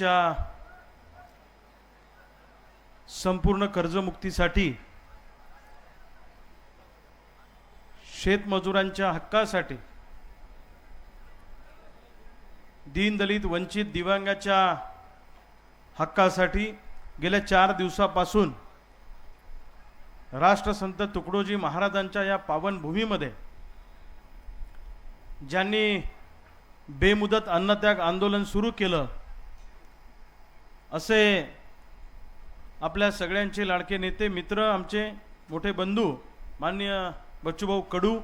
शेतकऱ्यांच्या संपूर्ण कर्जमुक्तीसाठी, शेतमजुरांच्या हक्कासाठी, दीनदलित वंचित दिव्यांगाच्या हक्कासाठी गेल्या 4 दिवसापासून राष्ट्रसंत तुकडोजी महाराजांच्या या पावन भूमीमध्ये ज्यांनी बेमुदत अन्नत्याग आंदोलन सुरू केलं, असे आपल्या सगळ्यांचे लाडके नेते, मित्र, आमचे मोठे बंधू माननीय बच्चूभाऊ कडू,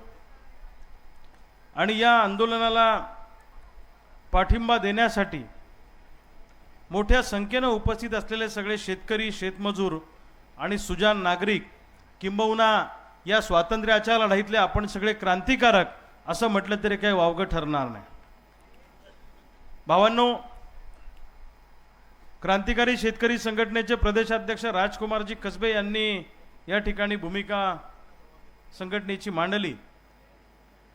आणि या आंदोलनाला पाठिंबा देण्यासाठी मोठ्या संख्येने उपस्थित असलेले सगळे शेतकरी, शेतमजूर आणि सुजाण नागरिक, किंबहुना या स्वातंत्र्याच्या लढाईतले आपण सगळे क्रांतिकारक असं म्हटलं तरी काही वावगं ठरणार नाही. भावांनो, क्रांतिकारी शेतकरी संघटनेचे प्रदेशाध्यक्ष राजकुमारजी कसबे यांनी या ठिकाणी भूमिका संघटनेची मांडली.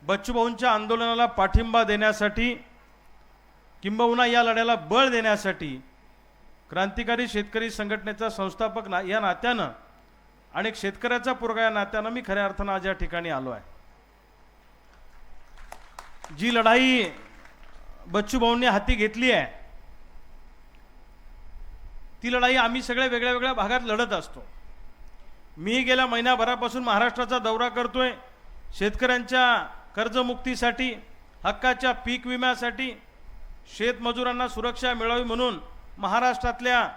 बच्चूभाऊंच्या आंदोलनाला पाठिंबा देण्यासाठी, किंबहुना या लढ्याला बळ देण्यासाठी क्रांतिकारी शेतकरी संघटनेचा संस्थापक या नात्यानं आणि एक शेतकऱ्याचा पोरगा या नात्यानं मी खऱ्या अर्थानं आज या ठिकाणी आलो आहे. जी लढाई बच्चूभाऊंनी हाती घेतली आहे, ती लढाई आम्ही सगळे वेगळ्या वेगळ्या भागात लढत असतो. मी गेल्या महिन्याभरापासून महाराष्ट्राचा दौरा करतोय. शेतकऱ्यांच्या कर्जमुक्तीसाठी, हक्काच्या पीक विम्यासाठी, शेतमजुरांना सुरक्षा मिळावी म्हणून महाराष्ट्रातल्या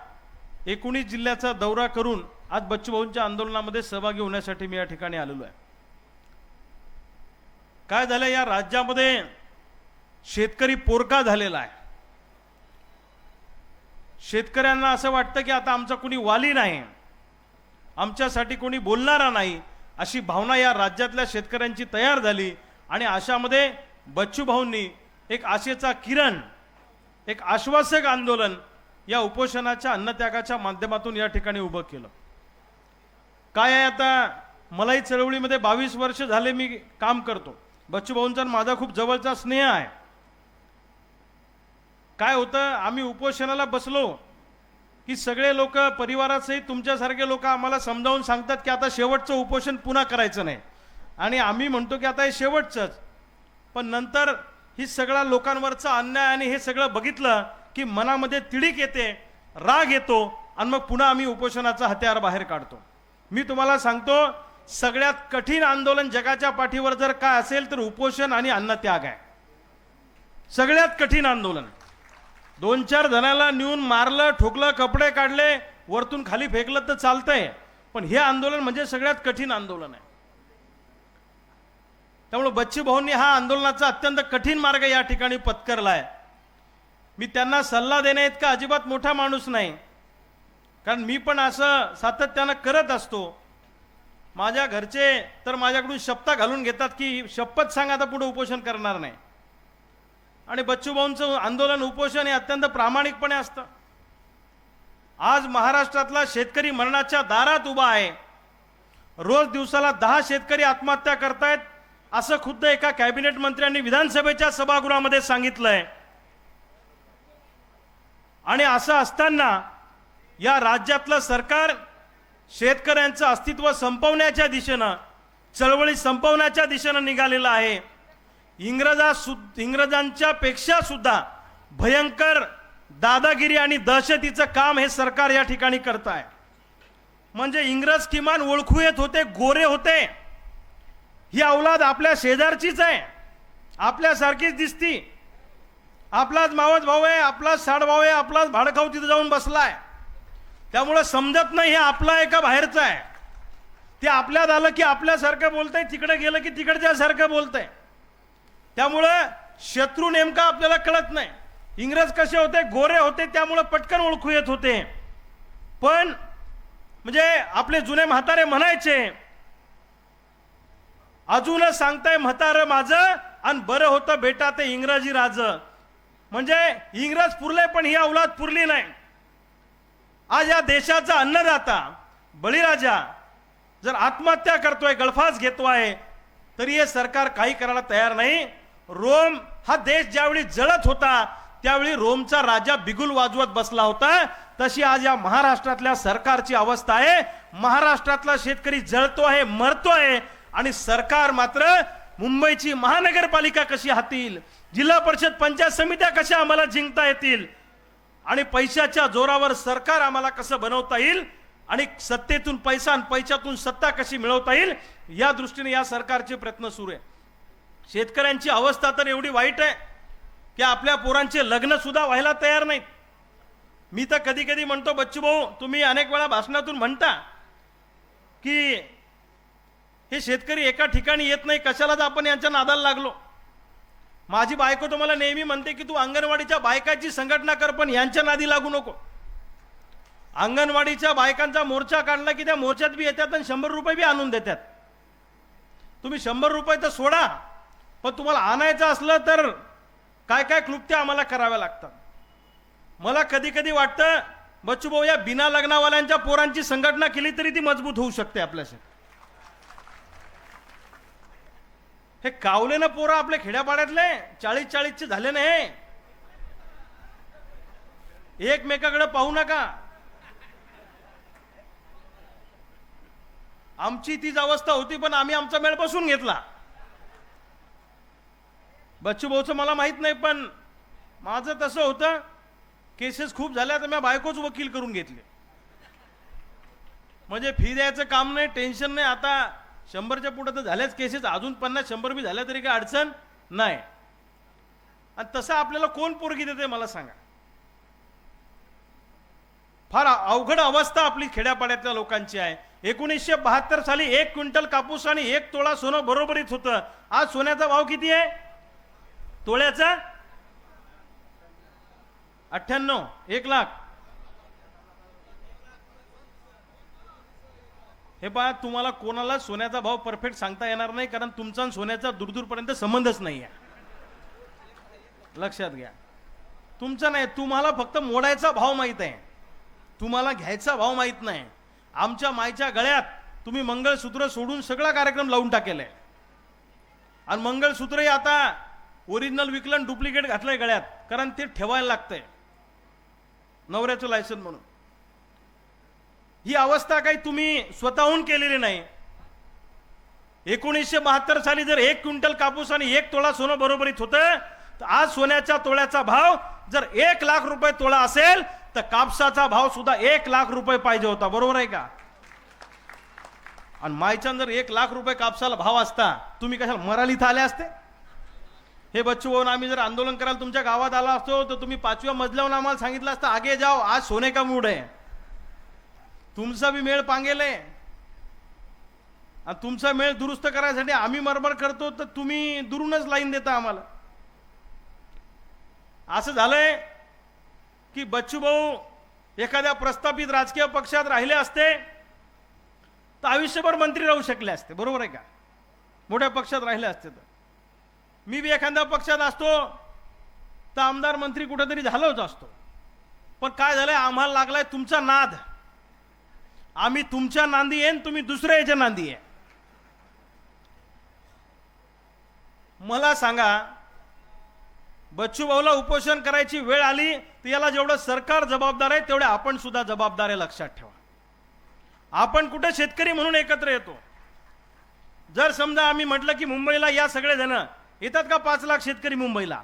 19 जिल्ह्याचा दौरा करून आज बच्चूभाऊंच्या आंदोलनामध्ये सहभागी होण्यासाठी मी या ठिकाणी आलेलो आहे. काय झालं, या राज्यामध्ये शेतकरी पोरका झालेला आहे. शेतकऱ्यांना असं वाटतं की आता आमचा कोणी वाली नाही, आमच्यासाठी कोणी बोलणारा नाही, अशी भावना या राज्यातल्या शेतकऱ्यांची तयार झाली. आणि अशामध्ये बच्चूभाऊंनी एक आशेचा किरण, एक आश्वासक आंदोलन या उपोषणाच्या, अन्नत्यागाच्या माध्यमातून या ठिकाणी उभं केलं. काय आहे, आता मलाही चळवळीमध्ये 22 वर्ष झाले मी काम करतो. बच्चूभाऊंचा माझा खूप जवळचा स्नेह आहे. काय होतं, आम्ही उपोषणाला बसलो की सगळे लोक, परिवारासहित तुमच्यासारखे लोक आम्हाला समजावून सांगतात की आता शेवटचं उपोषण पुन्हा करायचं नाही, आणि आम्ही म्हणतो की आता हे शेवटचंच. पण नंतर ही सगळ्या लोकांवरचा अन्याय आणि हे सगळं बघितलं की मनामध्ये तिडीक येते, राग येतो, आणि मग पुन्हा आम्ही उपोषणाचा हत्यार बाहेर काढतो. मी तुम्हाला सांगतो, सगळ्यात कठीण आंदोलन जगाच्या पाठीवर जर काय असेल तर उपोषण आणि अन्नत्याग आहे. सगळ्यात कठीण आंदोलन. 2-4 जणांना नेऊन मारलं, ठोकलं, कपडे काढले, वरतून खाली फेकलं तर चालतंय, पण हे आंदोलन म्हणजे सगळ्यात कठीण आंदोलन आहे. त्यामुळे बच्चूभाऊंनी हा आंदोलनाचा अत्यंत कठीण मार्ग या ठिकाणी पत्करलाय. मी त्यांना सल्ला देण्याइतका अजिबात मोठा माणूस नाही, कारण मी पण असं सातत्यानं करत असतो. माझ्या घरचे तर माझ्याकडून शपथ घालून घेतात की शपथ सांग आता पुढे उपोषण करणार नाही. आणि बच्चूभाऊंचं आंदोलन, उपोषण हे अत्यंत प्रामाणिकपणे असतं. आज महाराष्ट्रातला शेतकरी मरणाच्या दारात उभा आहे. रोज दिवसाला 10 शेतकरी आत्महत्या करतायत, असं खुद्द एका कॅबिनेट मंत्र्यांनी विधानसभेच्या सभागृहामध्ये सांगितलंय. आणि असं असताना या राज्यातलं सरकार शेतकऱ्यांचं अस्तित्व संपवण्याच्या दिशेनं, चळवळी संपवण्याच्या दिशेनं निघालेलं आहे. इंग्रजांच्या पेक्षा सुद्धा भयंकर दादागिरी आणि दहशतीचं काम हे सरकार या ठिकाणी करत आहे. म्हणजे इंग्रज किमान ओळखू येत होते, गोरे होते. ही औलाद आपल्या शेजारचीच आहे, आपल्यासारखीच दिसती. आपलाच मावस भाऊ आहे, आपलाच साडभाऊ आहे, आपलाच भाडखाऊ तिथे जाऊन बसलाय. त्यामुळे समजत नाही हे आपला आहे का बाहेरचा आहे. ते आपल्यात आलं की आपल्यासारखं बोलतंय, तिकडे गेलं की तिकडच्यासारखं बोलतंय. त्यामुळं शत्रू नेमका आपल्याला कळत नाही. इंग्रज कसे होते, गोरे होते, त्यामुळे पटकन ओळखू येत होते. पण म्हणजे आपले जुने म्हातारे म्हणायचे, अजून सांगताय म्हातारं माझं, आणि बरं होतं बेटा ते इंग्रजी राज. म्हणजे इंग्रज पुरले पण ही औलाद पुरली नाही. आज या देशाचा अन्नदाता बळीराजा जर आत्महत्या करतोय, गळफास घेतोय, तरी हे सरकार काही करायला तयार नाही. रोम हा देश ज्यावेळी जळत होता त्यावेळी रोमचा राजा बिगुल वाजवत बसला होता, तशी आज या महाराष्ट्रातल्या सरकारची अवस्था आहे. महाराष्ट्रातला शेतकरी जळतो आहे, मरतो आहे, आणि सरकार मात्र मुंबईची महानगरपालिका कशी हातील, जिल्हा परिषद पंचायत समित्या कशा आम्हाला जिंकता येतील, आणि पैशाच्या जोरावर सरकार आम्हाला कसं बनवता येईल, आणि सत्तेतून पैसा आणि पैशातून सत्ता कशी मिळवता येईल, या दृष्टीने या सरकारचे प्रयत्न सुरू आहे. शेतकऱ्यांची अवस्था तर एवढी वाईट आहे की आपल्या पोरांचे लग्न सुद्धा व्हायला तयार नाहीत. मी तर कधी कधी म्हणतो, बच्चू भाऊ, तुम्ही अनेक वेळा भाषणातून म्हणता की हे शेतकरी एका ठिकाणी येत नाही, कशालाच आपण यांच्या नादाला लागलो. माझी बायको तुम्हाला नेहमी म्हणते की तू अंगणवाडीच्या बायकाची संघटना कर, पण यांच्या नादी लागू नको. अंगणवाडीच्या बायकांचा मोर्चा काढला की त्या मोर्चात बी येतात आणि 100 रुपये बी आणून देतात. तुम्ही 100 रुपये तर सोडा, पण तुम्हाला आणायचं असलं तर काय काय क्लुप्त्या आम्हाला कराव्या लागतात. मला कधी कधी वाटतं, बच्चू भाऊ, या बिना लग्नावाल्यांच्या पोरांची संघटना केली तरी ती मजबूत होऊ शकते आपल्याशी. हे कावले ना पोरं आपल्या खेड्यापाड्यातले 40-40चे झाले नाही. एकमेकाकडे पाहू नका. आमची तीच अवस्था होती, पण आम्ही आमचा मेळ बसून घेतला. बच्चू भाऊचं मला माहित नाही, पण माझं तसं होतं, केसेस खूप झाल्या तर मी बायकोच वकील करून घेतले. म्हणजे फी द्यायचं काम नाही, टेन्शन नाही. आता 100च्या पुढे तर झाल्याच केसेस, अजून 50-100 बी झाल्या तरी काही अडचण नाही. आणि तसं आपल्याला कोण पोरगी देते मला सांगा. फार अवघड अवस्था आपली खेड्यापाड्यातल्या लोकांची आहे. 1972 साली 1 क्विंटल कापूस आणि 1 तोळा सोनं बरोबरीत होतं. आज सोन्याचा भाव किती आहे? तोळ्याचा 98, 1 लाख. हे पहा, तुम्हाला कोणाला सोन्याचा भाव परफेक्ट सांगता येणार नाही, कारण तुमचा आणि सोन्याचा दूरदूरपर्यंत संबंधच नाही आहे. लक्षात घ्या. तुमचा नाही, तुम्हाला फक्त मोडायचा भाव माहित आहे, तुम्हाला घ्यायचा भाव माहित नाही. आमच्या मायच्या गळ्यात तुम्ही मंगळसूत्र सोडून सगळा कार्यक्रम लावून टाकेलाय, आणि मंगळसूत्रही आता ओरिजिनल विकलन डुप्लिकेट घातलंय गळ्यात, कारण ते ठेवायला लागतंय नवऱ्याचं लायसन म्हणून. ही अवस्था काही तुम्ही स्वतःहून केलेली नाही. 1972 साली जर 1 क्विंटल कापूस आणि 1 तोळा सोनं बरोबरीत होतं, तर आज सोन्याच्या तोळ्याचा भाव जर 1 लाख रुपये तोळा असेल, तर कापसाचा भाव सुद्धा 1 लाख रुपये पाहिजे होता. बरोबर आहे का? आणि मायच्या जर 1 लाख रुपये कापसाला भाव असता, तुम्ही कशाला मराल इथं आले असते? हे बच्चू भाऊ, आम्ही जर आंदोलन करायला तुमच्या गावात आला असतो, तर तुम्ही 5व्या मजल्यावर आम्हाला सांगितलं असतं, आगे जाओ, आज सोने का मूड आहे. तुमचा बी मेळ पांगेले, आणि तुमचा मेळ दुरुस्त करायसाठी आम्ही मरमर करतो, तर तुम्ही दुरूनच लाईन देता आम्हाला. असं झालंय की बच्चू भाऊ एखाद्या प्रस्थापित राजकीय पक्षात राहिले असते तर आयुष्यभर मंत्री राहू शकले असते. बरोबर आहे का? मोठ्या पक्षात राहिले असते तर. मी बी एखाद्या पक्षात असतो तर आमदार मंत्री कुठेतरी झालोच असतो. पण काय झालंय, आम्हाला लागलाय तुमचा नाद. आम्ही तुमच्या नांदी येईन, तुम्ही दुसऱ्या याच्या नांदी आहे. मला सांगा, बच्चू भाऊला उपोषण करायची वेळ आली तर याला जेवढं सरकार जबाबदार आहे, तेवढे आपण सुद्धा जबाबदार आहे. लक्षात ठेवा. आपण कुठे शेतकरी म्हणून एकत्र येतो. जर समजा आम्ही म्हटलं की मुंबईला या सगळे जण येतात का? 5 लाख शेतकरी मुंबईला.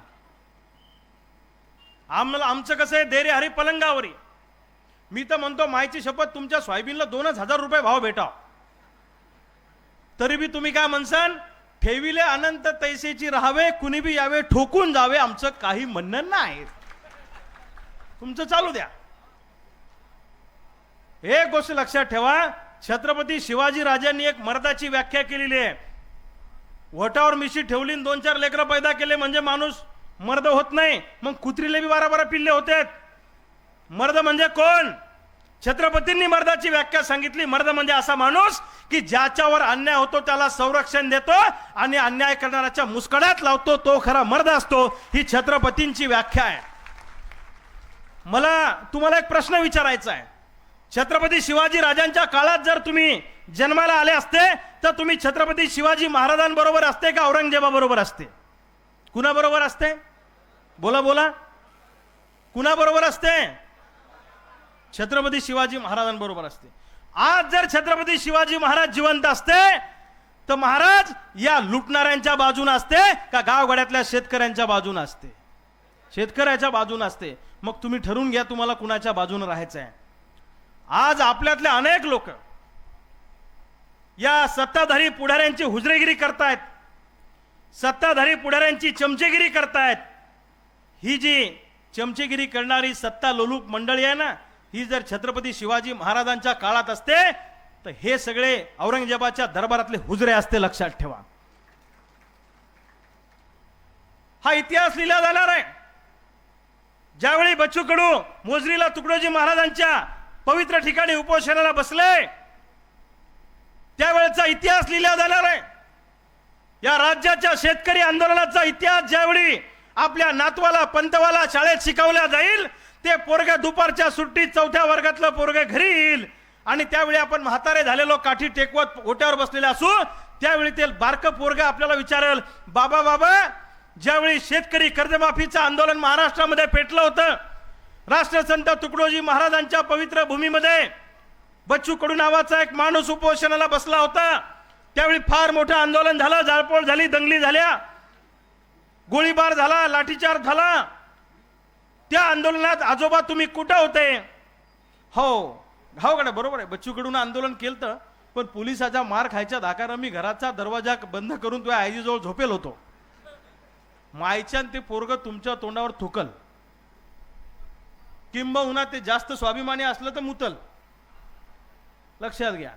आमचं कसं आहे, देरे हरी पलंगावरी. मी तर म्हणतो, मायची शपथ, तुमच्या सोयाबीनला 2,000 रुपये भाव भेटाव, तरी बी तुम्ही काय म्हणसान, ठेविले अनंत तैसेची राहावे, कुणी बी यावे ठोकून जावे. आमचं काही म्हणणं नाही, तुमचं चालू द्या. एक गोष्ट लक्षात ठेवा, छत्रपती शिवाजी राजांनी एक मर्दाची व्याख्या केलेली आहे. वटावर मिशी ठेवली, 2-4 लेकरं पैदा केले म्हणजे माणूस मर्द होत नाही. मग कुत्रीले बी 12-12 पिल्ले होते. मर्द म्हणजे कोण? छत्रपतींनी मर्दाची व्याख्या सांगितली. मर्द म्हणजे असा माणूस की ज्याच्यावर अन्याय होतो त्याला संरक्षण देतो आणि अन्याय करणाऱ्याच्या मुस्कड्यात लावतो, तो खरा मर्द असतो. ही छत्रपतींची व्याख्या आहे. मला तुम्हाला एक प्रश्न विचारायचा आहे. छत्रपती शिवाजी राजांच्या काळात जर तुम्ही जन्माला आले असते तर तुम्ही छत्रपती शिवाजी महाराजांबरोबर असते का औरंगजेबाबरोबर असते? कुणाबरोबर असते? बोला बोला. कुणाबरोबर असते? छत्रपती शिवाजी महाराजांबरोबर असते. आज जर छत्रपती शिवाजी महाराज जिवंत असते तर महाराज या लुटणाऱ्यांच्या बाजूने असते का गावगाड्यातल्या शेतकऱ्यांच्या बाजूने असते? शेतकऱ्याच्या बाजूने असते. मग तुम्ही ठरवून घ्या तुम्हाला कुणाच्या बाजूने राहायचं आहे. आज आपल्यातले अनेक लोक या सत्ताधारी पुढाऱ्यांची हुजरेगिरी करतायत, सत्ताधारी पुढाऱ्यांची चमचेगिरी करतायत. ही जी चमचेगिरी करणारी सत्ता लोलूप मंडळी आहे ना, ही जर छत्रपती शिवाजी महाराजांच्या काळात असते तर हे सगळे औरंगजेबाच्या दरबारातले हुजरे असते. लक्षात ठेवा, हा इतिहास लिहिला जाणार आहे. ज्यावेळी बच्चू कडू मोजरीला तुकडोजी महाराजांच्या पवित्र ठिकाणी उपोषणाला बसले त्यावेळेचा इतिहास लिहिला जाणार आहे. या राज्याच्या शेतकरी आंदोलनाचा इतिहास ज्यावेळी आपल्या नातवाला पंतवाला शाळेत शिकवल्या जाईल, ते पोरग दुपारच्या सुट्टीत 4थ्या वर्गातलं पोरग घरी येईल आणि त्यावेळी आपण म्हातारे झालेलो काठी टेकवत ओट्यावर बसलेले असू, त्यावेळी ते बारकं पोरग आपल्याला विचारेल, बाबा बाबा ज्यावेळी शेतकरी कर्जमाफीचं आंदोलन महाराष्ट्रामध्ये पेटलं होतं, राष्ट्रसंत तुकडोजी महाराजांच्या पवित्र भूमीमध्ये बच्चू कडू नावाचा एक माणूस उपोषणाला बसला होता, त्यावेळी फार मोठं आंदोलन झालं, जाळपोळ झाली, दंगली झाल्या, गोळीबार झाला, लाठीचार्ज झाला. त्या आंदोलनात आजोबा तुम्ही कुठं होते? हो कडे बरोबर आहे, बच्चू कडून आंदोलन केलं पण पोलिसाचा मार खायच्या धाकानं मी घराचा दरवाजा बंद करून तुझ्या आईजवळ झोपेल होतो. मायच्यान ते पोरग तुमच्या तोंडावर थुकल, किंबहुना ते जास्त स्वाभिमानी असलं तर मुतल. लक्षात घ्या.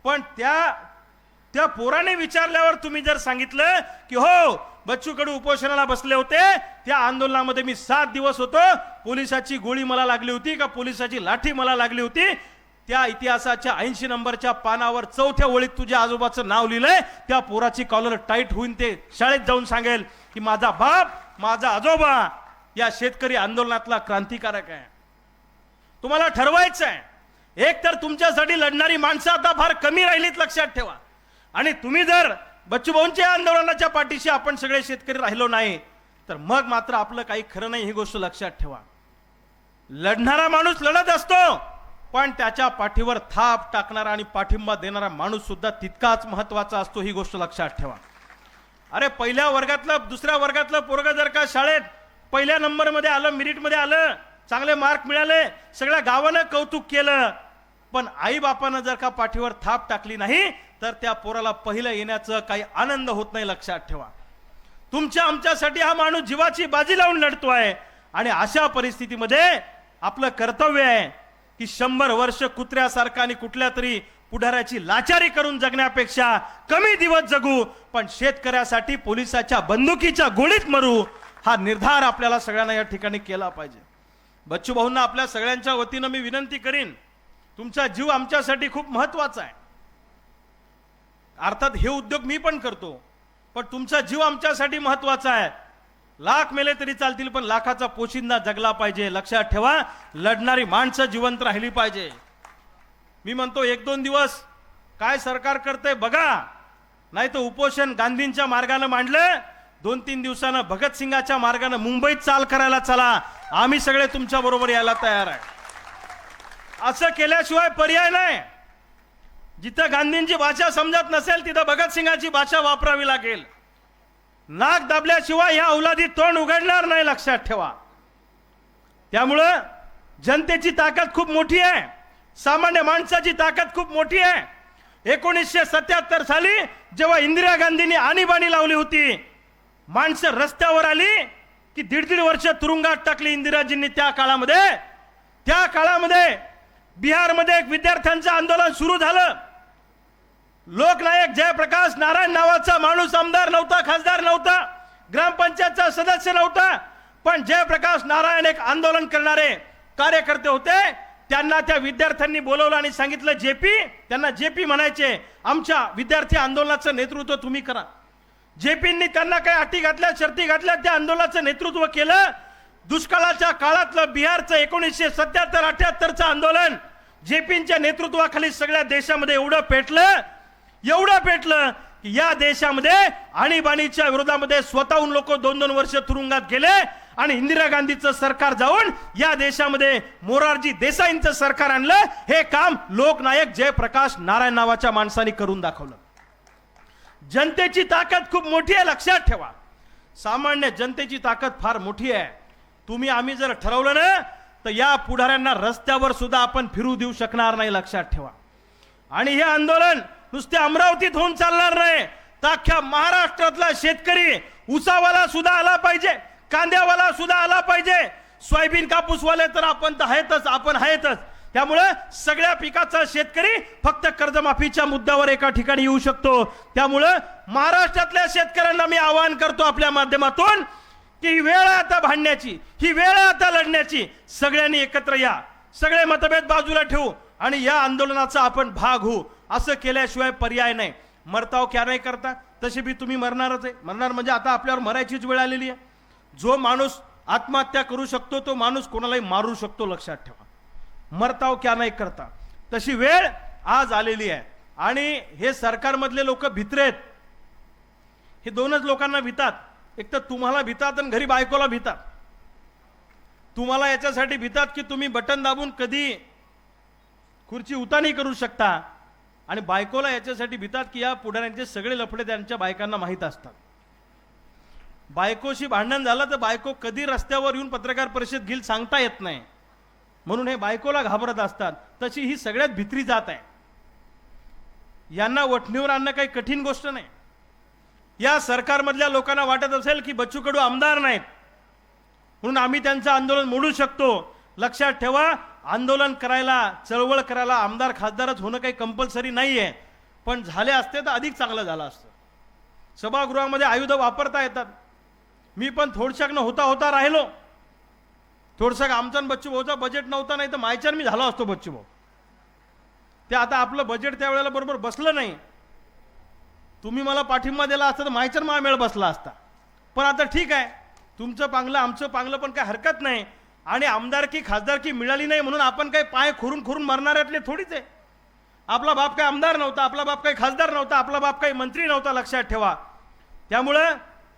पण त्या पोराने विचारल्यावर तुम्ही जर सांगितलं की हो बच्चू कडू उपोषणाला बसले होते, त्या आंदोलनामध्ये मी 7 दिवस होतो, पोलिसाची गोळी मला लागली होती का पोलिसाची लाठी मला लागली होती, त्या इतिहासाच्या 80 नंबरच्या पानावर 4थ्या ओळीत तुझ्या आजोबाचं नाव लिहिलंय, त्या पोराची कॉलर टाईट होऊन ते शाळेत जाऊन सांगेल की माझा बाप माझा आजोबा या शेतकरी आंदोलनातला क्रांतिकारक आहे. तुम्हाला ठरवायचं आहे. एक तर तुमच्यासाठी लढणारी माणसं आता फार कमी राहिलीत, लक्षात ठेवा. आणि तुम्ही जर बच्चूभाऊंच्या आंदोलनाच्या पाठीशी आपण सगळे शेतकरी राहिलो नाही तर मग मात्र आपलं काही खरं नाही, ही गोष्ट लक्षात ठेवा. लढणारा माणूस लढत असतो पण त्याच्या पाठीवर थाप टाकणारा आणि पाठिंबा देणारा माणूस सुद्धा तितकाच महत्वाचा असतो, ही गोष्ट लक्षात ठेवा. अरे पहिल्या वर्गातलं दुसऱ्या वर्गातलं पोरग जर का शाळेत पहिल्या नंबरमध्ये आलं, मेरिटमध्ये आलं, चांगले मार्क मिळाले, सगळ्या गावानं कौतुक केलं, पण आई बापानं जर का पाठीवर थाप टाकली नाही तर त्या पोराला पहिलं येण्याचं काही आनंद होत नाही. लक्षात ठेवा. तुमच्या आमच्यासाठी हा माणूस जीवाची बाजी लावून लढतोय आणि अशा परिस्थितीमध्ये आपलं कर्तव्य आहे की 100 वर्ष कुत्र्यासारखा आणि कुठल्या तरी पुढाऱ्याची लाचारी करून जगण्यापेक्षा कमी दिवस जगू पण शेतकऱ्यासाठी पोलिसाच्या बंदुकीच्या गोळीत मरू, हा निर्धार आपल्याला सगळ्यांना या ठिकाणी केला पाहिजे. बच्चू भाऊंना आपल्या सगळ्यांच्या वतीनं मी विनंती करीन, तुमचा जीव आमच्यासाठी खूप महत्वाचा आहे. अर्थात हे उद्योग मी पण करतो पण तुमचा जीव आमच्यासाठी महत्वाचा आहे. लाख मेले तरी चालतील पण लाखाचा पोशिंदा जगला पाहिजे. लक्षात ठेवा, लढणारी माणसं जिवंत राहिली पाहिजे. मी म्हणतो 1-2 दिवस काय सरकार करते बघा, नाही तर उपोषण गांधींच्या मार्गाने मांडलं, 2-3 दिवसानं भगतसिंगाच्या मार्गाने मुंबईत चाल करायला चला, आम्ही सगळे तुमच्या बरोबर यायला तयार आहे. असं केल्याशिवाय पर्याय नाही. जिथं गांधींची भाषा समजत नसेल तिथं भगतसिंगाची भाषा वापरावी लागेल. नाक दाबल्याशिवाय ह्या औलादी तोंड उघडणार नाही. लक्षात ठेवा. त्यामुळं जनतेची ताकद खूप मोठी आहे, सामान्य माणसाची ताकद खूप मोठी आहे. 1977 साली जेव्हा इंदिरा गांधींनी आणीबाणी लावली होती, माणसं रस्त्यावर आली की 1.5 वर्ष तुरुंगात टाकली इंदिराजींनी. त्या काळामध्ये बिहारमध्ये एक विद्यार्थ्यांचं आंदोलन सुरू झालं. लोकनायक जयप्रकाश नारायण नावाचा माणूस आमदार नव्हता, खासदार नव्हता, ग्रामपंचायतचा सदस्य नव्हता, पण जयप्रकाश नारायण एक आंदोलन करणारे कार्यकर्ते होते. त्यांना त्या विद्यार्थ्यांनी बोलवलं आणि सांगितलं जेपी, त्यांना जेपी म्हणायचे, आमच्या विद्यार्थी आंदोलनाचं नेतृत्व तुम्ही करा. जेपींनी त्यांना काही अटी घातल्या, शर्ती घातल्या, त्या आंदोलनाचं नेतृत्व केलं. दुष्काळाच्या काळातलं बिहारचं 1977-78चं आंदोलन जेपींच्या नेतृत्वाखाली सगळ्या देशामध्ये एवढं पेटलं की या देशामध्ये आणीबाणीच्या विरोधामध्ये स्वतःहून लोक 2-2 वर्ष तुरुंगात गेले आणि इंदिरा गांधीचं सरकार जाऊन या देशामध्ये मोरारजी देसाईंचं सरकार आणलं. हे काम लोकनायक जयप्रकाश नारायण नावाच्या माणसाने करून दाखवलं. जनतेची ताकद खूप मोठी आहे, लक्षात ठेवा. सामान्य जनतेची ताकद फार मोठी आहे. तुम्ही आम्ही जर ठरवलं ना तर या पुढाऱ्यांना रस्त्यावर सुद्धा आपण फिरू देऊ शकणार नाही, लक्षात ठेवा. आणि हे आंदोलन नुसते अमरावतीत होऊन चालणार नाही, तर अख्ख्या महाराष्ट्रातला शेतकरी ऊसावाला सुद्धा आला पाहिजे, कांद्यावाला सुद्धा आला पाहिजे, सोयाबीन कापूसवाले तर आपण आहेतच. त्यामुळे सगळ्या पिकाचा शेतकरी फक्त कर्जमाफीच्या मुद्द्यावर एका ठिकाणी येऊ शकतो. त्यामुळे महाराष्ट्रातल्या शेतकऱ्यांना मी आवाहन करतो आपल्या माध्यमातून की ही वेळ आहे आता भांडण्याची, ही वेळ आहे आता लढण्याची. सगळ्यांनी एकत्र या, सगळे मतभेद बाजूला ठेवू आणि या आंदोलनाचा आपण भाग होऊ. असं केल्याशिवाय पर्याय नाही. मरताव क्या नाही करता, तशी बी तुम्ही मरणारच आहे. मरणार म्हणजे आता आपल्यावर मरायचीच वेळ आलेली आहे. जो माणूस आत्महत्या करू शकतो तो माणूस कोणालाही मारू शकतो, लक्षात ठेवा. मरताव क्या नाही करता, तशी वेळ आज आलेली आहे. आणि हे सरकारमधले लोक भित्रेत. हे दोनच लोकांना भितात, एक तर तुम्हाला भितात आणि घरी बायकोला भितात. तुम्हाला याच्यासाठी भितात की तुम्ही बटन दाबून कधी खुर्ची उतानी करू शकता, आणि बायकोला याच्यासाठी भितात की या पुढाऱ्यांचे सगळे लफडे त्यांच्या बायकांना माहीत असतात. बायकोशी भांडण झालं तर बायको कधी रस्त्यावर येऊन पत्रकार परिषद घेईल सांगता येत नाही, म्हणून हे बायकोला घाबरत असतात. तशी ही सगळ्यात भित्री जात आहे. यांना वठणीवर आणणं काही कठीण गोष्ट नाही. या सरकारमधल्या लोकांना वाटत असेल की बच्चू कडू आमदार नाहीत म्हणून आम्ही त्यांचं आंदोलन मोडू शकतो. लक्षात ठेवा, आंदोलन करायला, चळवळ करायला आमदार खासदारच होणं काही कंपल्सरी नाहीये, पण झाले असते तर अधिक चांगलं झालं असतं. सभागृहामध्ये आयुध वापरता येतात. मी पण थोडशाक होता राहिलो. थोडसा आमचा बच्चू भाऊचा बजेट नव्हता, नाही तर मायच्यान मी झालो असतो बच्चू भाऊ. ते आता आपलं बजेट त्यावेळेला बरोबर बसलं नाही. तुम्ही मला पाठिंबा दिला असता तर मायच्यान महामेळ बसला असता. पण आता ठीक आहे, तुमचं पांगलं आमचं पांगलं, पण काय हरकत नाही. आणि आमदारकी खासदारकी मिळाली नाही म्हणून आपण काही पाय खोरून मारणाऱ्यातले थोडीच आहे. आपला बाप काही आमदार नव्हता, आपला बाप काही खासदार नव्हता, आपला बाप काही मंत्री नव्हता, लक्षात ठेवा. त्यामुळं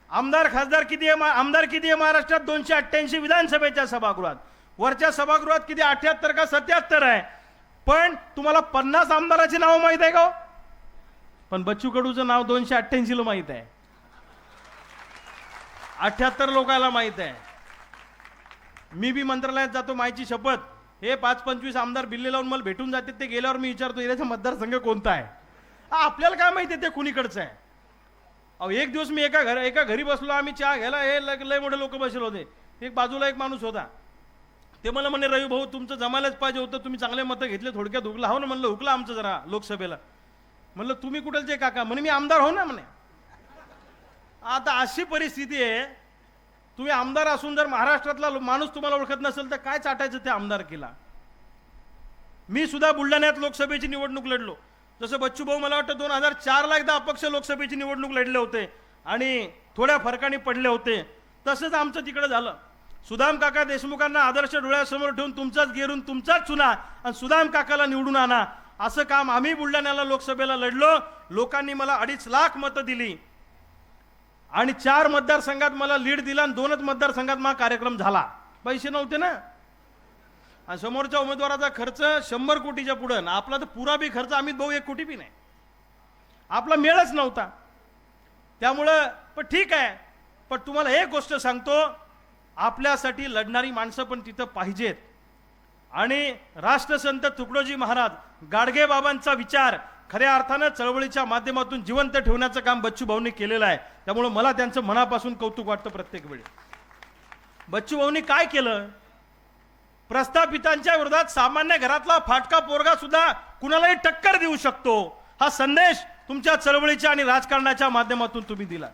आमदार खासदार किती आहे, आमदार किती आहे महाराष्ट्रात? 288 विधानसभेच्या सभागृहात. वरच्या सभागृहात किती 78 का 77 आहे. पण तुम्हाला 50 आमदाराची नावं माहित आहे का हो? पण बच्चू कडूचं नाव 288 ला माहित आहे, 78 लोकांना माहित आहे. मी बी मंत्रालयात जातो, मायची शपथ, हे 5-25 आमदार बिल्ले लावून मला भेटून जाते. ते गेल्यावर मी विचारतो याचा मतदारसंघ कोणता आहे. आपल्याला काय माहिती आहे ते कुणीकडचं आहे. अहो एक दिवस मी एका घरी बसलो, आम्ही चहा घ्यायला, हे लय मोठे लोक बसले होते. एक बाजूला एक माणूस होता, ते मला म्हणे रवी भाऊ तुमचं जमायलाच पाहिजे होतं, तुम्ही चांगले मतं घेतले, थोडक्यात हुकला. हो ना म्हणलं, हुकला आमचं जरा लोकसभेला. म्हणलं तुम्ही कुठलचे काका? म्हणे मी आमदार हो ना म्हणे. आता अशी परिस्थिती आहे, तुम्ही आमदार असून जर महाराष्ट्रातला माणूस तुम्हाला ओळखत नसेल तर काय चाटायचं त्या आमदारकीला. मी सुद्धा बुलढाण्यात लोकसभेची निवडणूक लढलो. जसं बच्चू भाऊ मला वाटतं 2004 ला एकदा अपक्ष लोकसभेची निवडणूक लढले होते आणि थोड्या फरकाने पडले होते. तसंच आमचं तिकडे झालं. सुदाम काका देशमुखांना आदर्श डोळ्यासमोर ठेवून तुमचाच घेरून तुमचाच चुना आणि सुदाम काकाला निवडून आणा, असं काम आम्ही बुलढाण्याला लोकसभेला लढलो. लोकांनी मला 2.5 लाख मतं दिली आणि 4 मतदारसंघात मला लीड दिला आणि 2च मतदारसंघात माझा कार्यक्रम झाला. पैसे नव्हते ना, आणि समोरच्या उमेदवाराचा खर्च 100 कोटीच्या पुढे, आपला तर पुरा बी खर्च आम्ही भाऊ 1 कोटी बी नाही, आपला मेळच नव्हता. त्यामुळं पण ठीक आहे. पण तुम्हाला एक गोष्ट सांगतो, आपल्यासाठी लढणारी माणसं पण तिथं पाहिजेत. आणि राष्ट्रसंत तुकडोजी महाराज गाडगे बाबांचा विचार खऱ्या अर्थानं चळवळीच्या माध्यमातून जिवंत ठेवण्याचं काम बच्चू भाऊंनी केलेलं आहे. त्यामुळे मला त्यांचं मनापासून कौतुक वाटतं प्रत्येक वेळी. बच्चू भाऊंनी काय केलं? प्रस्थापितांच्या विरोधात सामान्य घरातला फाटका पोरगा सुद्धा कुणालाही टक्कर देऊ शकतो, हा संदेश तुमच्या चळवळीच्या आणि राजकारणाच्या माध्यमातून तुम्ही दिला.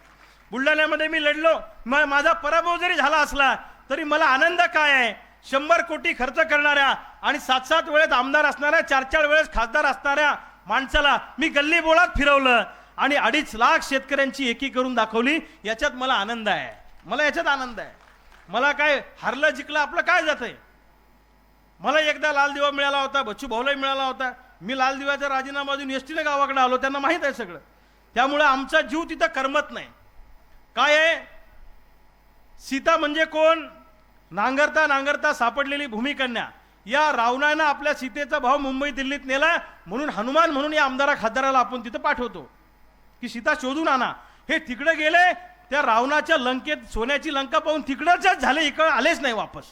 बुलढाण्यामध्ये मी लढलो, माझा पराभव जरी झाला असला तरी मला आनंद काय आहे, 100 कोटी खर्च करणाऱ्या आणि 7-7 वेळेस आमदार असणाऱ्या, 4-4 वेळेस खासदार असणाऱ्या माणसाला मी गल्ली बोळात फिरवलं आणि 2.5 लाख शेतकऱ्यांची एकी करून दाखवली. याच्यात मला आनंद आहे, मला याच्यात आनंद आहे. मला काय हरलं जिंकलं आपलं काय जातंय. मला एकदा लाल दिवा मिळाला होता, बच्चू भाऊलाही मिळाला होता. मी लाल दिव्याचा राजीनामा देऊन एसटीने गावाकडे आलो, त्यांना माहित आहे सगळं. त्यामुळे आमचा जीव तिथं करमत नाही. काय आहे, सीता म्हणजे कोण? नांगरता नांगरता सापडलेली भूमिकन्या या रावणानं आपल्या सीतेचा भाव मुंबई दिल्लीत नेला, म्हणून हनुमान म्हणून या आमदारा खासदाराला आपण तिथं पाठवतो की सीता शोधून आणा. हे तिकडे गेले, त्या रावणाच्या लंकेत सोन्याची लंका पाहून तिकडच झाले, इकडे आलेच नाही वापस.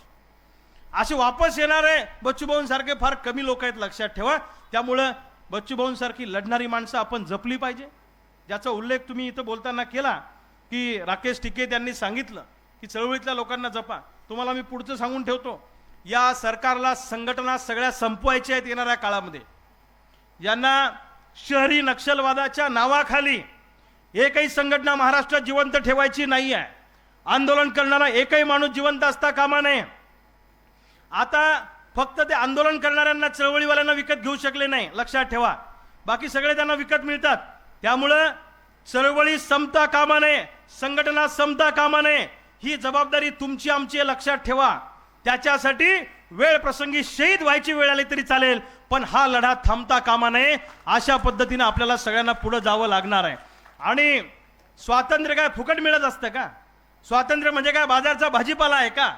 असे वापस येणारे बच्चूभाऊंसारखे फार कमी लोक आहेत, लक्षात ठेवा. त्यामुळं बच्चूभाऊंसारखी लढणारी माणसं आपण जपली पाहिजे. ज्याचा उल्लेख तुम्ही इथं बोलताना केला की राकेश टिकेत यांनी सांगितलं की चळवळीतल्या लोकांना जपा. तुम्हाला मी पुढचं सांगून ठेवतो, या सरकारला संघटना सगळ्या संपवायच्या आहेत येणाऱ्या काळामध्ये. यांना शहरी नक्षलवादाच्या नावाखाली एकही संघटना महाराष्ट्रात जिवंत ठेवायची नाही आहे. आंदोलन करणारा एकही माणूस जिवंत असता कामा नये. आता फक्त ते आंदोलन करणाऱ्यांना चळवळीवाल्यांना विकत घेऊ शकले नाही, लक्षात ठेवा. बाकी सगळे त्यांना विकत मिळतात. त्यामुळं चळवळी संपता कामा नये, संघटना संपता कामा नये. ही जबाबदारी तुमची आमची आहे, लक्षात ठेवा. त्याच्यासाठी वेळ प्रसंगी शहीद व्हायची वेळ आली तरी चालेल, पण हा लढा थांबता कामा नये. अशा पद्धतीने आपल्याला सगळ्यांना पुढे जावं लागणार आहे. आणि स्वातंत्र्य काय फुकट मिळत असतं का? स्वातंत्र्य म्हणजे काय बाजारचा भाजीपाला आहे का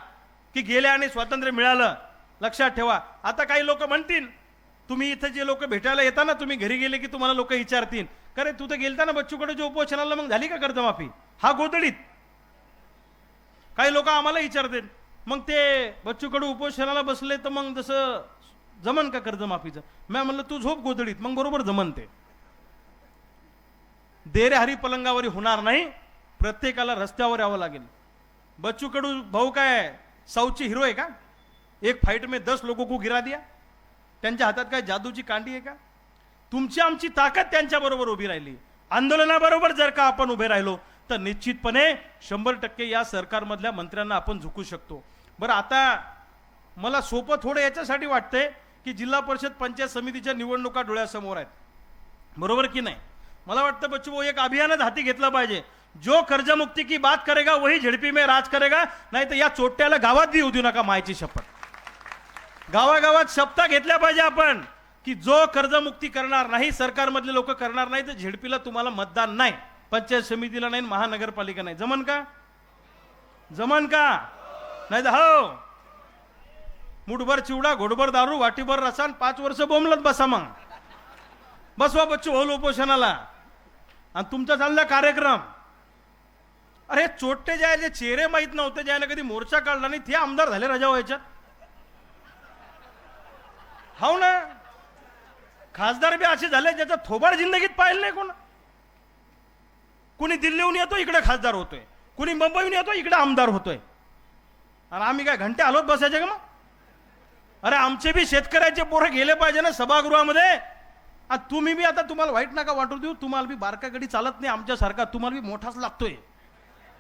की गेल्या आणि स्वातंत्र्य मिळालं? लक्षात ठेवा. आता काही लोक म्हणतील, तुम्ही इथं जे लोक भेटायला येता ना, तुम्ही घरी गेले की तुम्हाला लोक विचारतील, अरे तू तर गेलता ना बच्चूकडे जो उपोषणाला, मग झाली का कर्जमाफी? हा गोधडीत. काही लोक आम्हाला विचारतील, मग ते बच्चूकडे उपोषणाला बसले तर मग जसं जमन का कर्जमाफीचं? मी म्हणलं तू झोप गोधडीत, मग बरोबर जमन ते. देरे हरी पलंगावरी होणार नाही, प्रत्येकाला रस्त्यावर यावं लागेल. बच्चू कडू भाऊ काय साऊथची हिरो आहे का? एक फाइट में 10 लोगों को गिरा दिया. त्यांच्या हातात काय जादूची कांडी आहे का? तुमची आमची ताकद त्यांच्या बरोबर उभी राहिली. आंदोलनाबरोबर जर का आपण उभे राहिलो तर निश्चितपणे 100% या सरकारमधल्या मंत्र्यांना आपण झुकू शकतो. बरं, आता मला सोपं थोडं याच्यासाठी वाटतंय की जिल्हा परिषद पंचायत समितीच्या निवडणुका डोळ्यासमोर आहेत, बरोबर की नाही? मला वाटतं बच्चू भाऊ एक अभियानच हाती घेतलं पाहिजे. जो कर्जमुक्ती की बात करेगा वही झडपी में राज करेगा. नाही तर या चोट्याला गावात बी येऊ देऊ नका. मायची शपथ, गावागावात शपथा घेतल्या पाहिजे आपण की जो कर्जमुक्ती करणार नाही, सरकारमधले लोक करणार नाही, तर झेडपीला तुम्हाला मतदान नाही, पंचायत समितीला नाही, महानगरपालिका नाही. जमन का? जमन का? नाही तर हो, मुठभर चिवडा, घोडभर दारू, वाटीभर रसान, 5 वर्ष बोंबलत बसा. मग बसवा बच्चू भाऊ उपोषणाला आणि तुमचा चालला कार्यक्रम. अरे चोट्टे जे चेहरे माहीत नव्हते, ज्याने कधी मोर्चा काढला नाही, ते आमदार झाले रजा व्हायच्या. हो ना, खासदार बी असे झाले ज्याचा थोबाड जिंदगीत पाहिलं नाही कोण. कुणी दिल्लीहून येतो इकडे खासदार होतोय, कुणी मुंबईहून येतो इकडे आमदार होतोय, आणि आम्ही काय घंटे हलवत बसायचे का मग? अरे आमचे बी शेतकऱ्याचे पोरं गेले पाहिजे ना सभागृहामध्ये. तुम्ही बी आता तुम्हाला वाईट नका वाटू देऊ, तुम्हाला बी बारका गडी चालत नाही आमच्यासारखा, तुम्हाला बी मोठाच लागतोय.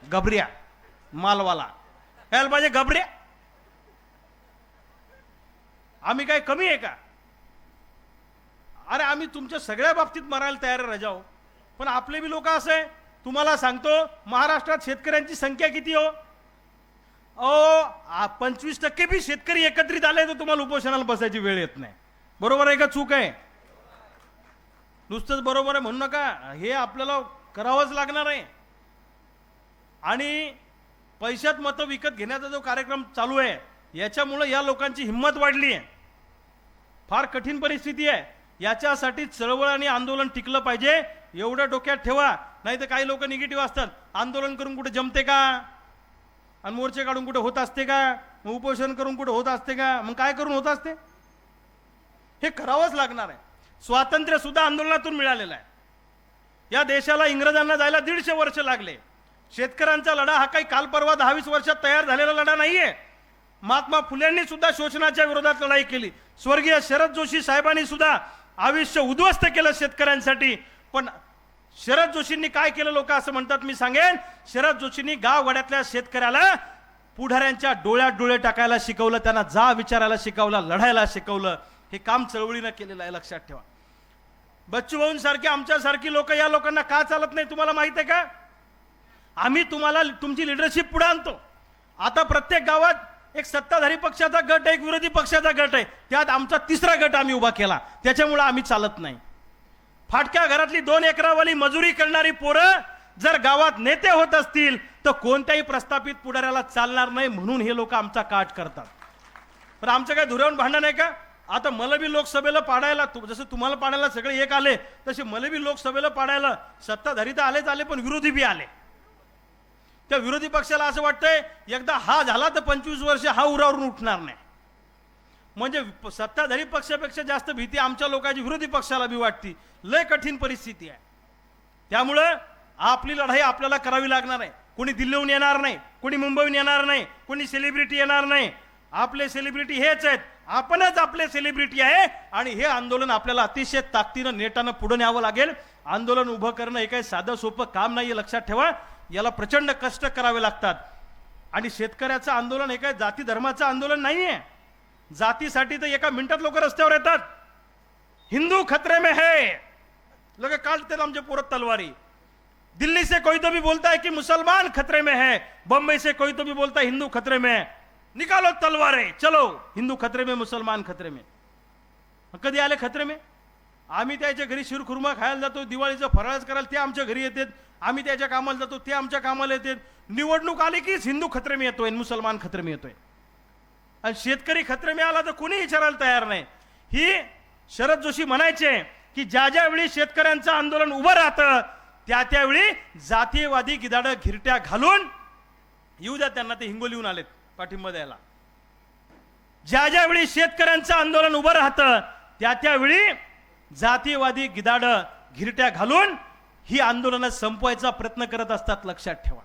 गबऱ्या मालवाला यायला पाहिजे, गबऱ्या. आम्ही काय कमी आहे का? अरे आम्ही तुमच्या सगळ्या बाबतीत मरायला तयार आहे रजाओ. पण आपले बी लोक असे, तुम्हाला सांगतो महाराष्ट्रात शेतकऱ्यांची संख्या किती हो? 25% बी शेतकरी एकत्रित आले तर तुम्हाला उपोषणाला बसायची वेळ येत नाही. बरोबर आहे का चूक आहे? नुसतंच बरोबर आहे म्हणू नका, हे आपल्याला करावंच लागणार आहे. आणि पैशात मतं विकत घेण्याचा जो कार्यक्रम चालू आहे, याच्यामुळे या लोकांची हिंमत वाढली आहे. फार कठीण परिस्थिती आहे. याच्यासाठी चळवळ आणि आंदोलन टिकलं पाहिजे, एवढं डोक्यात ठेवा. नाही तर काही लोक निगेटिव्ह असतात, आंदोलन करून कुठे जमते का, आणि मोर्चे काढून कुठे होत असते का, मग उपोषण करून कुठे होत असते का, मग काय करून होत असते? हे करावंच लागणार आहे. स्वातंत्र्य सुद्धा आंदोलनातून मिळालेलं आहे. या देशाला इंग्रजांना जायला 150 वर्ष लागले. शेतकऱ्यांचा लढा हा काही काल परवा 10-20 वर्षात तयार झालेला लढा नाहीये. महात्मा फुलेंनी सुद्धा शोषणाच्या विरोधात लढाई केली. स्वर्गीय शरद जोशी साहेबांनी सुद्धा आयुष्य उद्ध्वस्त केलं शेतकऱ्यांसाठी. पण शरद जोशींनी काय केलं लोक असं म्हणतात, मी सांगेन, शरद जोशींनी गाववाड्यातल्या शेतकऱ्याला पुढाऱ्यांच्या डोळ्यात डोळे टाकायला शिकवलं, त्यांना जा विचारायला शिकवलं, लढायला शिकवलं. हे काम चळवळीनं केलेलं आहे, लक्षात ठेवा. बच्चू भाऊंसारखे आमच्यासारखी लोक या लोकांना का चालत नाही तुम्हाला माहित आहे का? आम्ही तुम्हाला तुमची लिडरशिप पुढे आणतो. आता प्रत्येक गावात एक सत्ताधारी पक्षाचा गट आहे, एक विरोधी पक्षाचा गट आहे, त्यात आमचा 3रा गट आम्ही उभा केला. त्याच्यामुळे आम्ही चालत नाही. फाटक्या घरातली 2 एकरावाली मजुरी करणारी पोरं जर गावात नेते होत असतील तर कोणत्याही प्रस्थापित पुढाऱ्याला चालणार नाही, म्हणून हे लोक आमचा काट करतात. पण आमचं काय धुऱ्यावरून भांडण आहे का? आता मला बी लोकसभेला पाडायला, जसं तुम्हाला पाडायला सगळे एक आले तसे मला बी लोकसभेला पाडायला सत्ताधारी तर आलेच आले, पण विरोधी बी आले. त्या विरोधी पक्षाला असं वाटतंय एकदा हा झाला तर 25 वर्ष हा उरावरून उठणार नाही. म्हणजे सत्ताधारी पक्षापेक्षा जास्त भीती आमच्या लोकांची विरोधी पक्षाला बी वाटती. लय कठीण परिस्थिती आहे. त्यामुळं आपली लढाई आपल्याला करावी लागणार आहे. कोणी दिल्लीहून येणार नाही, कोणी मुंबईहून येणार नाही, कोणी सेलिब्रिटी येणार नाही. आपले सेलिब्रिटी हेच आहेत, आपणच आपले सेलिब्रिटी आहे. आणि हे आंदोलन आपल्याला अतिशय ताकदीनं नेटानं पुढे न्यावं लागेल. आंदोलन उभं करणं हे काही साधं सोपं काम नाही, लक्षात ठेवा. याला प्रचंड कष्ट करावे लागतात. आणि शेतकऱ्याचं आंदोलन हे काही जाती धर्माचं आंदोलन नाहीये. जातीसाठी तर एका मिनिटात लोक रस्त्यावर येतात. हिंदू खतरे में है, लोक काढतात आमचे पोरत तलवारी. दिल्ली से कोई तो भी बोलता है कि मुसलमान खतरे में है, बंबई से कोई तो भी बोलता है हिंदू खतरे में है. निकालो तलवारें, चलो हिंदू खतरे में, मुसलमान खतरे में. कधी आले खतरे में? आम्ही त्याच्या घरी शिरखुर्मा खायला जातो, दिवाळीचं फराळच करायला ते आमच्या घरी येतात. आम्ही त्याच्या कामाला जातो, ते आमच्या कामाला येतात. निवडणूक आली की हिंदू खतरे में येतोय, मुसलमान खतरे में येतोय. आणि शेतकरी खतरे में आला तर कोणी विचारायला तयार नाही. ही शरद जोशी म्हणायचे की ज्या ज्या वेळी शेतकऱ्यांचं आंदोलन उभं राहतं त्या त्यावेळी जातीयवादी गिदाडं घिरट्या घालून येऊ द्या त्यांना, ते हिंगोलीहून आलेत पाठिंबा द्यायला. ज्या ज्या वेळी शेतकऱ्यांचं आंदोलन उभं राहतं त्या त्यावेळी जातीयवादी गिदाडं घिरट्या घालून ही आंदोलनं संपवायचा प्रयत्न करत असतात, लक्षात ठेवा.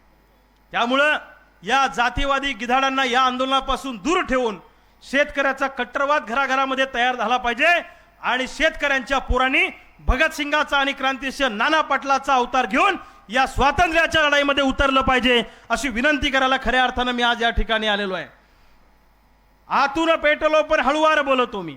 त्यामुळं या जातीवादी गिधाडांना या आंदोलनापासून दूर ठेवून शेतकऱ्याचा कट्टरवाद घराघरामध्ये तयार झाला पाहिजे. आणि शेतकऱ्यांच्या पोरांनी भगतसिंगाचा आणि क्रांतिसिंह नाना पाटलाचा अवतार घेऊन या स्वातंत्र्याच्या लढाईमध्ये उतरलं पाहिजे, अशी विनंती करायला खऱ्या अर्थानं मी आज या ठिकाणी आलेलो आहे. आतून पेटलो पण हळुवार बोलतो मी,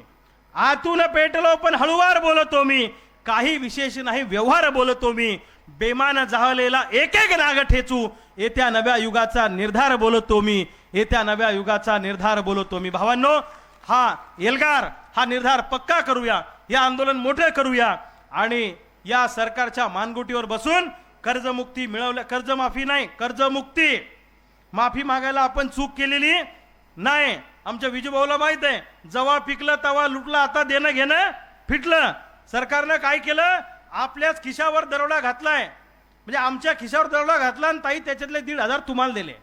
आतून पेटलो पण हळुवार बोलतो मी, काही विशेष नाही व्यवहार बोलतो मी, बेमान जाहलेला एक एक नाग ठेचू, येत्या नव्या युगाचा निर्धार बोलतो मी, येत्या नव्या युगाचा निर्धार बोलतो मी. भावांनो, हा एल्गार हा निर्धार पक्का करूया, हे आंदोलन मोठे करूया. आणि या सरकारच्या मानगुटीवर बसून कर्जमुक्ती मिळवल्या, कर्जमाफी नाही, कर्जमुक्ती. माफी मागायला आपण चूक केलेली नाही. आमच्या विजूभाऊला माहित आहे, जेव्हा पिकलं तेव्हा लुटलं, आता देणं घेणं फिटलं. सरकारनं काय केलं? आपल्याच खिशावर दरोडा घातलाय. म्हणजे आमच्या खिशावर दरोडा घातला आणि ताई त्याच्यातले 1,500 तुम्हाला दिले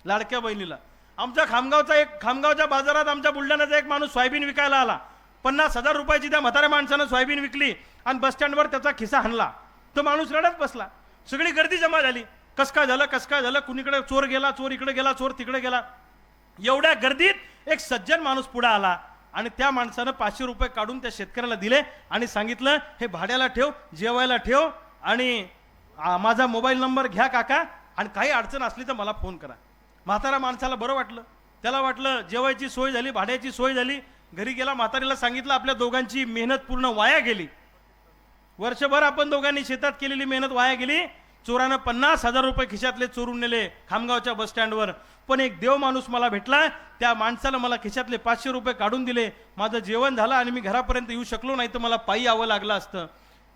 लाडक्या बहिणीला. आमच्या खामगावच्या बाजारात आमच्या बुलढाण्याचा एक माणूस सोयाबीन विकायला आला. 50,000 रुपयाची त्या म्हाताऱ्या माणसानं सोयाबीन विकली आणि बस स्टँडवर त्याचा खिसा हाणला. तो माणूस रडत बसला. सगळी गर्दी जमा झाली. कस काय झालं, कुणीकडे चोर गेला, चोर इकडे गेला, चोर तिकडे गेला. एवढ्या गर्दीत एक सज्जन माणूस पुढे आला आणि त्या माणसानं 500 रुपये काढून त्या शेतकऱ्याला दिले आणि सांगितलं, हे भाड्याला ठेव, जेवायला ठेव आणि माझा मोबाईल नंबर घ्या काका, आणि काही अडचण असली तर मला फोन करा. म्हातारा माणसाला बरं वाटलं. त्याला वाटलं जेवायची सोय झाली, भाड्याची सोय झाली. घरी गेला, म्हातारीला सांगितलं आपल्या दोघांची मेहनत पूर्ण वाया गेली. वर्षभर आपण दोघांनी शेतात केलेली मेहनत वाया गेली. चोरानं 50,000 रुपये खिशातले चोरून नेले खामगावच्या बस स्टँडवर. पण एक देव माणूस मला भेटला, त्या माणसाला मला खिशातले 500 रुपये काढून दिले. माझं जेवण झालं आणि मी घरापर्यंत येऊ शकलो नाही तर मला पायी यावं लागलं असतं.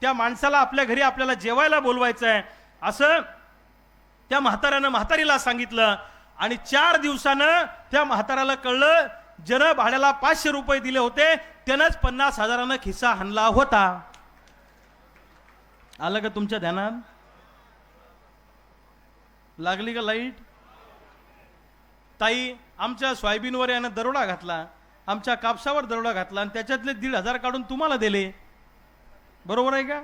त्या माणसाला आपल्या घरी आपल्याला जेवायला बोलवायचं आहे असं त्या म्हातारीला सांगितलं. आणि 4 दिवसानं त्या म्हाताऱ्याला कळलं, ज्यानं भाड्याला 500 रुपये दिले होते त्यानंच 50,000 खिस्सा हाणला होता. आलं का तुमच्या ध्यानात? लागली का लाईट? ताई, आमच्या सोयाबीनवर यानं दरोडा घातला, आमच्या कापसावर दरोडा घातला आणि त्याच्यातले 1,500 काढून तुम्हाला दिले. बरोबर आहे का?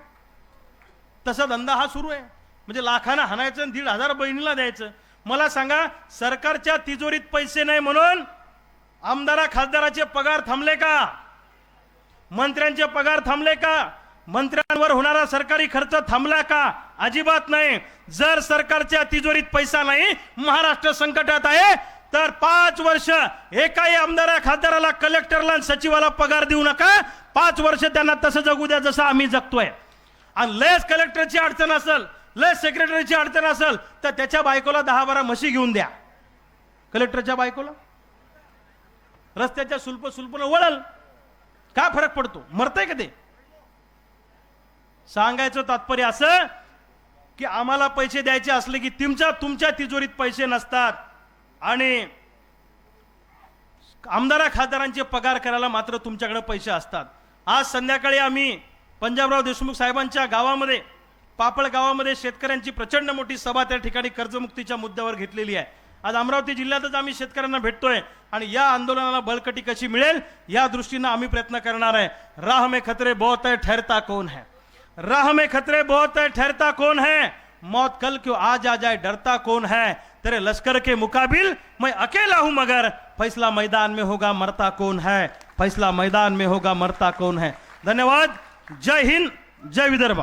तसा धंदा हा सुरू आहे. म्हणजे लाखानं हाणायचं आणि 1,500 बहिणीला द्यायचं. मला सांगा, सरकारच्या तिजोरीत पैसे नाही म्हणून आमदारा खासदाराचे पगार थांबले का? मंत्र्यांचे पगार थांबले का? मंत्र्यांवर होणारा सरकारी खर्च थांबला का? अजिबात नाही. जर सरकारच्या तिजोरीत पैसा नाही, महाराष्ट्र संकटात आहे, तर 5 वर्ष एकाही आमदारा खासदाराला, कलेक्टरला आणि सचिवाला पगार देऊ नका. 5 वर्ष त्यांना तसं जगू द्या जसं आम्ही जगतोय. आणि लयच कलेक्टरची अडचण असेल, लय सेक्रेटरीची अडचण असेल तर त्याच्या बायकोला 10-12 म्हशी घेऊन द्या. कलेक्टरच्या बायकोला रस्त्याच्या सुलपनं वळल, काय फरक पडतो? मरतय का ते? सांगायचं तात्पर्य असं, की आम्हाला पैसे द्यायचे असले की तुमच्या तिजोरीत पैसे नसतात आणि आमदार खासदारांचे पगार करायला मात्र तुमच्याकडे पैसे असतात. आज संध्याकाळी आम्ही पंजाबराव देशमुख साहेबांच्या गावामध्ये पापळ गावामध्ये शेतकऱ्यांची प्रचंड मोठी सभा त्या ठिकाणी कर्जमुक्तीच्या मुद्द्यावर घेतलेली आहे. आज अमरावती जिल्ह्यातच आम्ही शेतकऱ्यांना भेटतोय आणि या आंदोलनाला बळकटी कशी मिळेल या दृष्टीने आम्ही प्रयत्न करणार आहे. राह में खतरे बहुत है, ठहरता कौन है. राह में खतरे बहुत है, ठहरता कौन है. मौत कल क्यों आज आ जाए, डरता कौन है. तेरे लश्कर के मुकाबिल मैं अकेला हूं मगर फैसला मैदान में होगा, मरता कौन है. फैसला मैदान में होगा, मरता कौन है. धन्यवाद. जय हिंद, जय विदर्भ.